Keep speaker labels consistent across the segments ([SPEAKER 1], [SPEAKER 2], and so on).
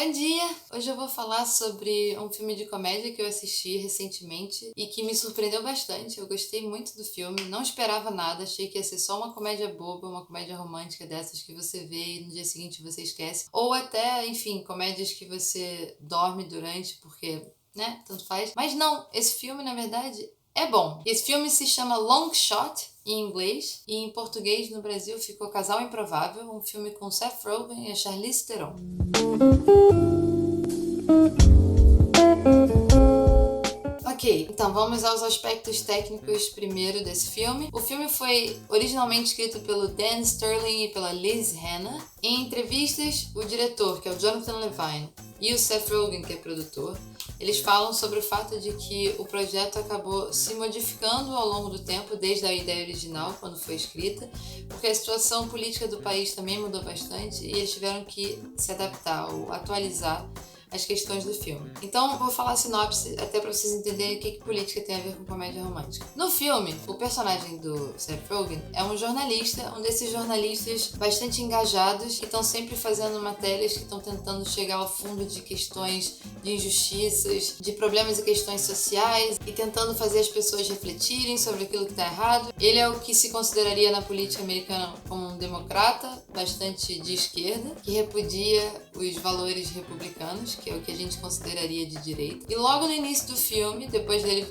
[SPEAKER 1] Bom dia! Hoje eu vou falar sobre um filme de comédia que eu assisti recentemente e que me surpreendeu bastante. Eu gostei muito do filme, não esperava nada, achei que ia ser só uma comédia boba, uma comédia romântica dessas que você vê e no dia seguinte você esquece. Ou até, enfim, comédias que você dorme durante porque, né, tanto faz. Mas não, esse filme, na verdade, é bom. Esse filme se chama Long Shot, em inglês, e em português no Brasil ficou Casal Improvável, um filme com Seth Rogen e a Charlize Theron. Ok, então vamos aos aspectos técnicos primeiro desse filme. O filme foi originalmente escrito pelo Dan Sterling e pela Liz Hannah. Em entrevistas, o diretor, que é o Jonathan Levine, e o Seth Rogen, que é produtor, eles falam sobre o fato de que o projeto acabou se modificando ao longo do tempo, desde a ideia original, quando foi escrita, porque a situação política do país também mudou bastante e eles tiveram que se adaptar ou atualizar as questões do filme. Então, vou falar a sinopse até pra vocês entenderem o que política tem a ver com comédia romântica. No filme, o personagem do Seth Rogen é um jornalista, um desses jornalistas bastante engajados que estão sempre fazendo matérias que estão tentando chegar ao fundo de questões de injustiças, de problemas e questões sociais e tentando fazer as pessoas refletirem sobre aquilo que está errado. Ele é o que se consideraria na política americana como um democrata, bastante de esquerda, que repudia os valores republicanos, que é o que a gente consideraria de direita. E logo no início do filme, depois dele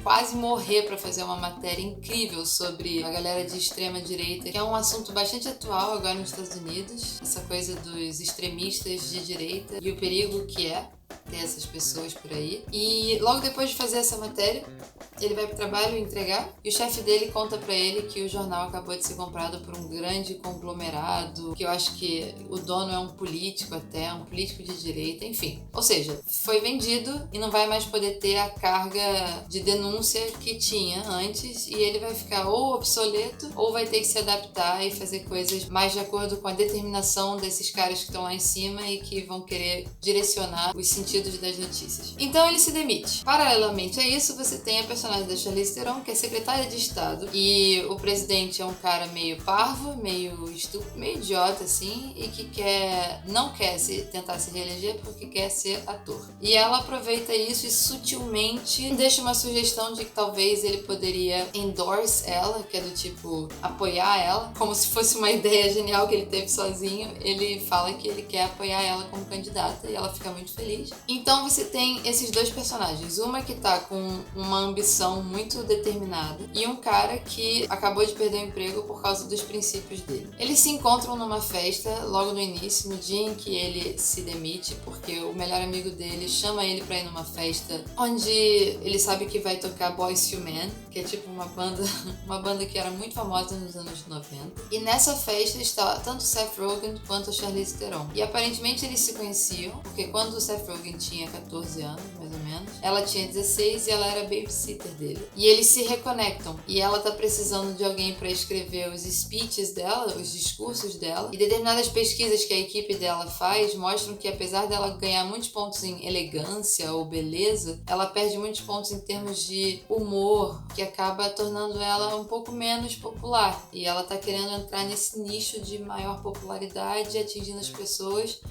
[SPEAKER 1] quase morrer para fazer uma matéria incrível sobre a galera de extrema direita, que é um assunto bastante atual agora nos Estados Unidos, essa coisa dos extremistas de direita e o perigo que é ter essas pessoas por aí. E logo depois de fazer essa matéria, ele vai pro trabalho entregar e o chefe dele conta pra ele que o jornal acabou de ser comprado por um grande conglomerado, que eu acho que o dono é um político até, um político de direita, enfim. Ou seja, foi vendido e não vai mais poder ter a carga de denúncia que tinha antes e ele vai ficar ou obsoleto ou vai ter que se adaptar e fazer coisas mais de acordo com a determinação desses caras que estão lá em cima e que vão querer direcionar os sentidos das notícias. Então ele se demite. Paralelamente a isso, você tem a personagem da Charlize Theron, que é secretária de Estado, e o presidente é um cara meio parvo, meio estúpido, meio idiota, assim, e que não quer tentar se reeleger porque quer ser ator. E ela aproveita isso e sutilmente deixa uma sugestão de que talvez ele poderia endorse ela, que é do tipo apoiar ela, como se fosse uma ideia genial que ele teve sozinho. Ele fala que ele quer apoiar ela como candidata e ela fica muito feliz. Então você tem esses dois personagens, uma que tá com uma ambição muito determinada e um cara que acabou de perder o emprego por causa dos princípios dele. Eles se encontram numa festa logo no início, no dia em que ele se demite, porque o melhor amigo dele chama ele pra ir numa festa onde ele sabe que vai tocar Boyz II Men, que é tipo uma banda que era muito famosa nos anos 90. E nessa festa está tanto o Seth Rogen quanto a Charlize Theron. E aparentemente eles se conheciam, porque quando o Seth Rogen tinha 14 anos, mais ou menos, ela tinha 16 e ela era babysitter dele. E eles se reconectam. E ela tá precisando de alguém para escrever os speeches dela, os discursos dela. E determinadas pesquisas que a equipe dela faz mostram que apesar dela ganhar muitos pontos em elegância ou beleza, ela perde muitos pontos em termos de humor, que acaba tornando ela um pouco menos popular. E ela tá querendo entrar nesse nicho de maior popularidade, atingindo as pessoas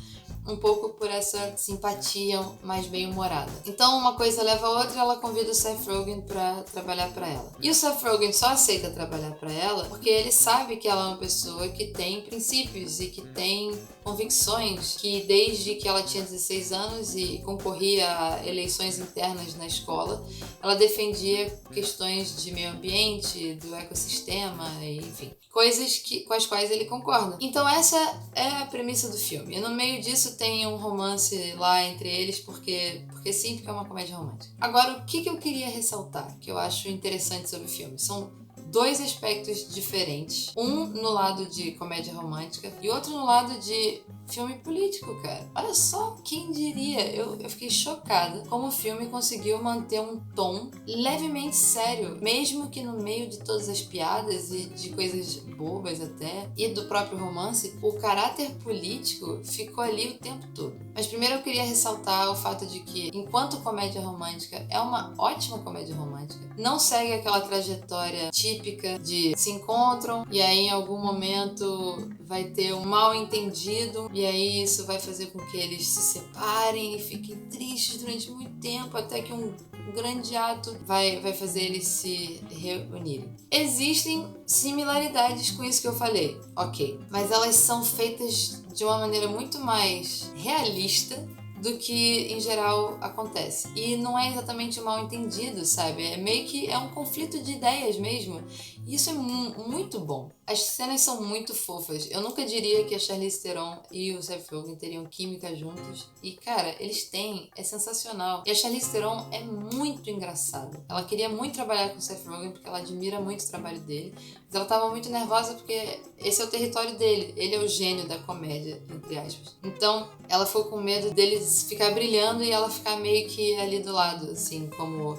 [SPEAKER 1] um pouco por essa simpatia mais bem-humorada. Então uma coisa leva a outra e ela convida o Seth Rogen pra trabalhar pra ela. E o Seth Rogen só aceita trabalhar pra ela porque ele sabe que ela é uma pessoa que tem princípios e que tem convicções, que desde que ela tinha 16 anos e concorria a eleições internas na escola, ela defendia questões de meio ambiente, do ecossistema, enfim, coisas com as quais ele concorda. Então essa é a premissa do filme. E no meio disso tem um romance lá entre eles, porque sim, porque é uma comédia romântica. Agora, o que eu queria ressaltar, que eu acho interessante sobre o filme, são dois aspectos diferentes. Um no lado de comédia romântica e outro no lado de filme político, cara. Olha só, quem diria? Eu fiquei chocada como o filme conseguiu manter um tom levemente sério, mesmo que no meio de todas as piadas e de coisas bobas até, e do próprio romance, o caráter político ficou ali o tempo todo. Mas primeiro eu queria ressaltar o fato de que, enquanto comédia romântica é uma ótima comédia romântica, não segue aquela trajetória típica típica de se encontram e aí em algum momento vai ter um mal entendido e aí isso vai fazer com que eles se separem e fiquem tristes durante muito tempo, até que um grande ato vai fazer eles se reunirem. Existem similaridades com isso que eu falei, ok, mas elas são feitas de uma maneira muito mais realista do que em geral acontece. E não é exatamente um mal entendido, sabe? É meio que um conflito de ideias mesmo. E isso é muito bom. As cenas são muito fofas. Eu nunca diria que a Charlize Theron e o Seth Rogen teriam química juntos. E, cara, eles têm. É sensacional. E a Charlize Theron é muito engraçada. Ela queria muito trabalhar com o Seth Rogen porque ela admira muito o trabalho dele. Mas ela tava muito nervosa porque esse é o território dele. Ele é o gênio da comédia, entre aspas. Então, ela ficou com medo dele ficar brilhando e ela ficar meio que ali do lado, assim, como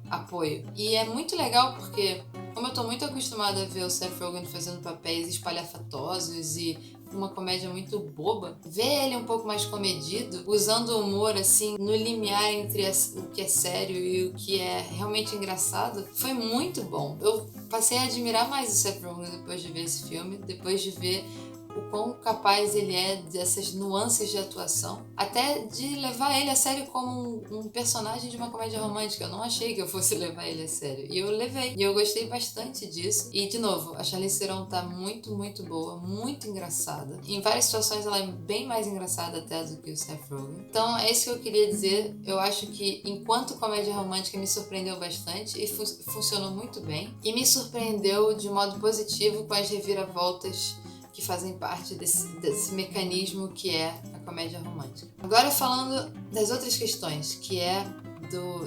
[SPEAKER 1] apoio. E é muito legal porque, como eu tô muito acostumada a ver o Seth Rogen fazendo papéis espalhafatosos e uma comédia muito boba, ver ele um pouco mais comedido, usando o humor assim no limiar entre o que é sério e o que é realmente engraçado, foi muito bom. Eu passei a admirar mais o Seth Rogen depois de ver esse filme, depois de ver o quão capaz ele é dessas nuances de atuação, até de levar ele a sério como um personagem de uma comédia romântica. Eu não achei que eu fosse levar ele a sério, e eu levei, e eu gostei bastante disso. E, de novo, a Charlize Theron tá muito, muito boa, muito engraçada. Em várias situações ela é bem mais engraçada até do que o Seth Rogen. Então, é isso que eu queria dizer. Eu acho que, enquanto comédia romântica, me surpreendeu bastante e funcionou muito bem. E me surpreendeu de modo positivo com as reviravoltas que fazem parte desse mecanismo que é a comédia romântica. Agora falando das outras questões, que é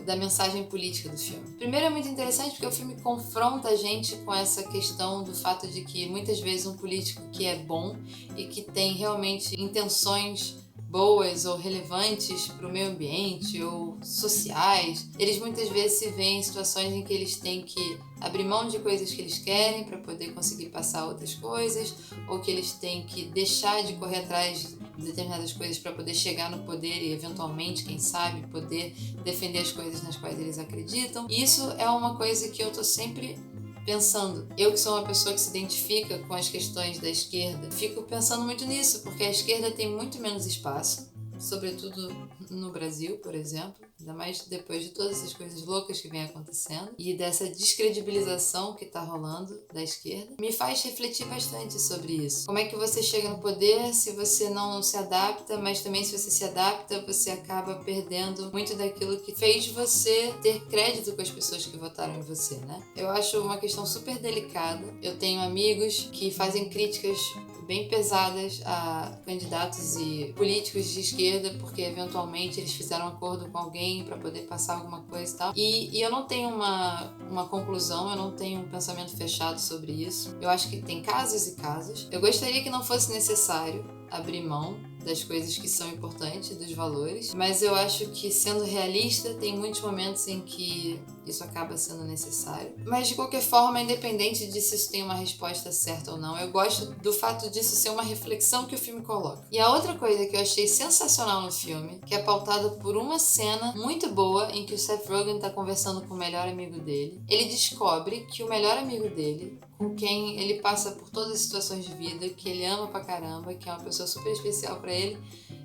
[SPEAKER 1] da mensagem política do filme. Primeiro, é muito interessante porque o filme confronta a gente com essa questão do fato de que muitas vezes um político que é bom e que tem realmente intenções boas ou relevantes para o meio ambiente ou sociais, eles muitas vezes se veem em situações em que eles têm que abrir mão de coisas que eles querem para poder conseguir passar outras coisas, ou que eles têm que deixar de correr atrás de determinadas coisas para poder chegar no poder e eventualmente, quem sabe, poder defender as coisas nas quais eles acreditam. E isso é uma coisa que eu tô sempre pensando. Eu que sou uma pessoa que se identifica com as questões da esquerda, fico pensando muito nisso, porque a esquerda tem muito menos espaço, sobretudo no Brasil, por exemplo, ainda mais depois de todas essas coisas loucas que vem acontecendo e dessa descredibilização que tá rolando da esquerda, me faz refletir bastante sobre isso. Como é que você chega no poder se você não se adapta, mas também se você se adapta, você acaba perdendo muito daquilo que fez você ter crédito com as pessoas que votaram em você, né? Eu acho uma questão super delicada. Eu tenho amigos que fazem críticas bem pesadas a candidatos e políticos de esquerda porque eventualmente eles fizeram um acordo com alguém para poder passar alguma coisa e tal. E eu não tenho uma conclusão, eu não tenho um pensamento fechado sobre isso. Eu acho que tem casos e casos. Eu gostaria que não fosse necessário abrir mão das coisas que são importantes, dos valores, mas eu acho que, sendo realista, tem muitos momentos em que isso acaba sendo necessário. Mas, de qualquer forma, independente de se isso tem uma resposta certa ou não, eu gosto do fato disso ser uma reflexão que o filme coloca. E a outra coisa que eu achei sensacional no filme, que é pautada por uma cena muito boa em que o Seth Rogen tá conversando com o melhor amigo dele. Ele descobre que o melhor amigo dele, com quem ele passa por todas as situações de vida, que ele ama pra caramba, que é uma pessoa super especial pra ele,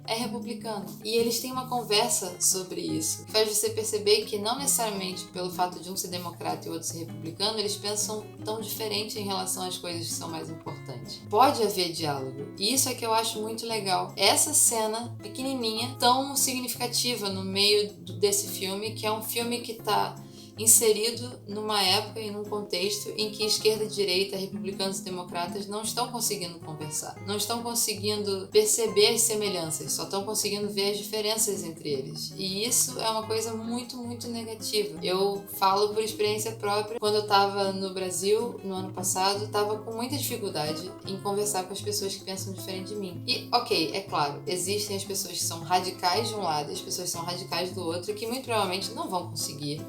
[SPEAKER 1] é republicano. E eles têm uma conversa sobre isso, que faz você perceber que não necessariamente pelo fato de um ser democrata e o outro ser republicano, eles pensam tão diferente em relação às coisas que são mais importantes. Pode haver diálogo, e isso é que eu acho muito legal. Essa cena pequenininha, tão significativa no meio desse filme, que é um filme que tá inserido numa época e num contexto em que esquerda e direita, republicanos e democratas não estão conseguindo conversar, não estão conseguindo perceber as semelhanças, só estão conseguindo ver as diferenças entre eles. E isso é uma coisa muito, muito negativa. Eu falo por experiência própria. Quando eu estava no Brasil, no ano passado, estava com muita dificuldade em conversar com as pessoas que pensam diferente de mim. E, ok, é claro, existem as pessoas que são radicais de um lado e as pessoas que são radicais do outro, que muito provavelmente não vão conseguir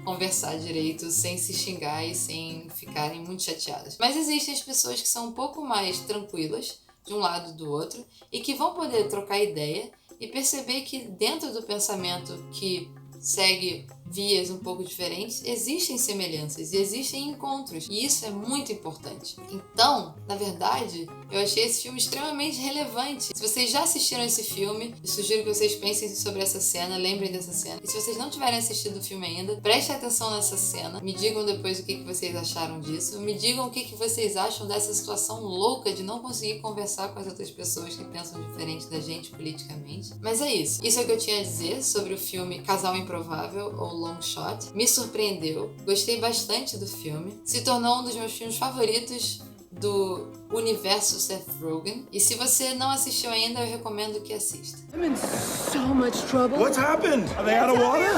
[SPEAKER 1] conversar direito sem se xingar e sem ficarem muito chateadas. Mas existem as pessoas que são um pouco mais tranquilas de um lado e do outro e que vão poder trocar ideia e perceber que dentro do pensamento que segue vias um pouco diferentes, existem semelhanças e existem encontros, e isso é muito importante. Então, na verdade, eu achei esse filme extremamente relevante. Se vocês já assistiram esse filme, eu sugiro que vocês pensem sobre essa cena, lembrem dessa cena. E se vocês não tiverem assistido o filme ainda, prestem atenção nessa cena, me digam depois o que vocês acharam disso, me digam o que vocês acham dessa situação louca de não conseguir conversar com as outras pessoas que pensam diferente da gente politicamente. Mas é isso. Isso é o que eu tinha a dizer sobre o filme Casal Improvável, ou Long Shot. Me surpreendeu, gostei bastante do filme, se tornou um dos meus filmes favoritos do universo Seth Rogen. E se você não assistiu ainda, eu recomendo que assista.
[SPEAKER 2] I'm in so much trouble.
[SPEAKER 3] What's happened? Are they out of water?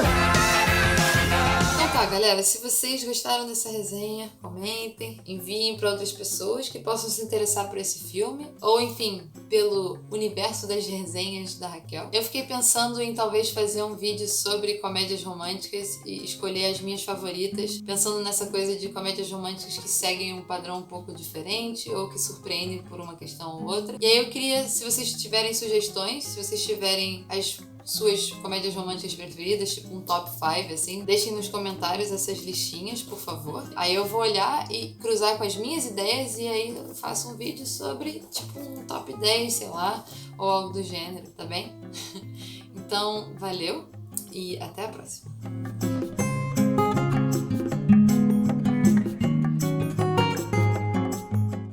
[SPEAKER 1] Então tá, galera, se vocês gostaram dessa resenha, comentem, enviem para outras pessoas que possam se interessar por esse filme, ou enfim, pelo universo das resenhas da Raquel. Eu fiquei pensando em talvez fazer um vídeo sobre comédias românticas e escolher as minhas favoritas, pensando nessa coisa de comédias românticas que seguem um padrão um pouco diferente ou que surpreendem por uma questão ou outra. E aí eu queria, se vocês tiverem sugestões, se vocês tiverem as suas comédias românticas preferidas, tipo um top 5, assim, deixem nos comentários essas listinhas, por favor. Aí eu vou olhar e cruzar com as minhas ideias e aí eu faço um vídeo sobre, tipo, um top 10, sei lá, ou algo do gênero, tá bem? Então, valeu e até a próxima.